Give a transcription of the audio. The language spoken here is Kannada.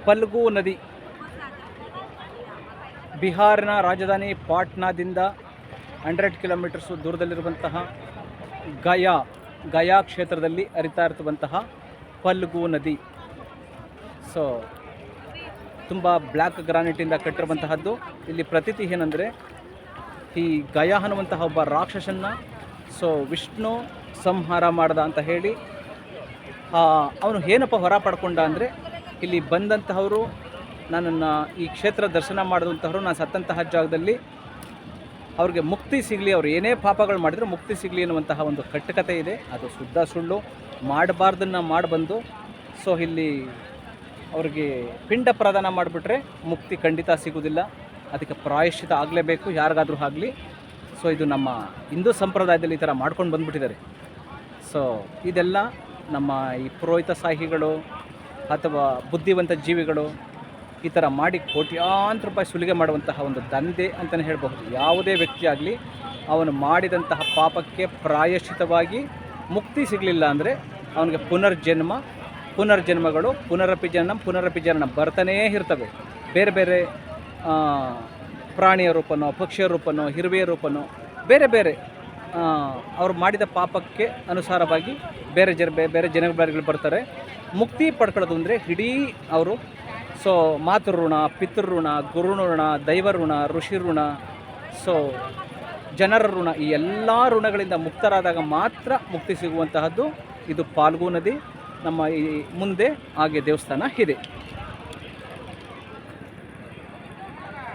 ಫಲ್ಗು ನದಿ ಬಿಹಾರಿನ ರಾಜಧಾನಿ ಪಾಟ್ನಾದಿಂದ 100 ಕಿಲೋಮೀಟರ್ಸು ದೂರದಲ್ಲಿರುವಂತಹ ಗಯಾ ಕ್ಷೇತ್ರದಲ್ಲಿ ಹರಿತಾ ಇರ್ತವಂತಹ ಫಲ್ಗು ನದಿ. ಸೊ ತುಂಬ ಬ್ಲ್ಯಾಕ್ ಗ್ರಾನೈಟಿಂದ ಕಟ್ಟಿರುವಂತಹದ್ದು. ಇಲ್ಲಿ ಪ್ರತೀತಿ ಏನಂದರೆ, ಈ ಗಯಾ ಅನ್ನುವಂತಹ ಒಬ್ಬ ರಾಕ್ಷಸನ್ನ ವಿಷ್ಣು ಸಂಹಾರ ಮಾಡ್ದ ಅಂತ ಹೇಳಿ ಅವನು ಏನಪ್ಪ ಹೊರ ಪಡ್ಕೊಂಡ ಅಂದರೆ, ಇಲ್ಲಿ ಬಂದಂತಹವರು ನನ್ನನ್ನು ಈ ಕ್ಷೇತ್ರ ದರ್ಶನ ಮಾಡಿದಂಥವ್ರು ನಾನು ಸತ್ತಂತಹ ಜಾಗದಲ್ಲಿ ಅವ್ರಿಗೆ ಮುಕ್ತಿ ಸಿಗಲಿ, ಅವ್ರು ಏನೇ ಪಾಪಗಳು ಮಾಡಿದರೂ ಮುಕ್ತಿ ಸಿಗಲಿ ಅನ್ನುವಂತಹ ಒಂದು ಕಟ್ಟುಕತೆ ಇದೆ. ಅದು ಶುದ್ಧ ಸುಳ್ಳು, ಮಾಡಬಾರ್ದನ್ನು ಮಾಡಿಬಂದು ಇಲ್ಲಿ ಅವ್ರಿಗೆ ಪಿಂಡ ಪ್ರದಾನ ಮಾಡಿಬಿಟ್ರೆ ಮುಕ್ತಿ ಖಂಡಿತ ಸಿಗೋದಿಲ್ಲ. ಅದಕ್ಕೆ ಪ್ರಾಯಶ್ಚಿತ ಆಗಲೇಬೇಕು, ಯಾರಿಗಾದರೂ ಆಗಲಿ. ಇದು ನಮ್ಮ ಹಿಂದೂ ಸಂಪ್ರದಾಯದಲ್ಲಿ ಈ ಥರ ಮಾಡ್ಕೊಂಡು ಬಂದುಬಿಟ್ಟಿದ್ದಾರೆ. ಇದೆಲ್ಲ ನಮ್ಮ ಈ ಪುರೋಹಿತ ಸಾಹಿಗಳು ಅಥವಾ ಬುದ್ಧಿವಂತ ಜೀವಿಗಳು ಈ ಥರ ಮಾಡಿ ಕೋಟ್ಯಾಂತರ ರೂಪಾಯಿ ಸುಲಿಗೆ ಮಾಡುವಂತಹ ಒಂದು ದಂಧೆ ಅಂತಲೇ ಹೇಳಬಹುದು. ಯಾವುದೇ ವ್ಯಕ್ತಿ ಆಗಲಿ ಅವನು ಮಾಡಿದಂತಹ ಪಾಪಕ್ಕೆ ಪ್ರಾಯಶ್ಚಿತವಾಗಿ ಮುಕ್ತಿ ಸಿಗಲಿಲ್ಲ ಅಂದರೆ ಅವನಿಗೆ ಪುನರ್ಜನ್ಮಗಳು ಪುನರಪಿ ಜನನ ಬರ್ತಾನೇ ಇರ್ತವೆ. ಬೇರೆ ಬೇರೆ ಪ್ರಾಣಿಯ ರೂಪನೋ, ಪಕ್ಷಿಯ ರೂಪನೋ, ಇರುವೆಯ ರೂಪನೋ, ಬೇರೆ ಬೇರೆ ಅವರು ಮಾಡಿದ ಪಾಪಕ್ಕೆ ಅನುಸಾರವಾಗಿ ಬೇರೆ ಜನಗಳು ಬರ್ತಾರೆ. ಮುಕ್ತಿ ಪಡ್ಕೊಳ್ಳೋದು ಅಂದರೆ ಇಡೀ ಅವರು ಮಾತೃಋಣ, ಪಿತೃಋಣ, ಗುರುಋಣ, ದೈವ ಋಣ, ಋಷಿ ಋಣ, ಜನರ ಋಣ, ಈ ಎಲ್ಲ ಋಣಗಳಿಂದ ಮುಕ್ತರಾದಾಗ ಮಾತ್ರ ಮುಕ್ತಿ ಸಿಗುವಂತಹದ್ದು. ಇದು ಫಲ್ಗು ನದಿ. ನಮ್ಮ ಈ ಮುಂದೆ ಹಾಗೆ ದೇವಸ್ಥಾನ ಇದೆ.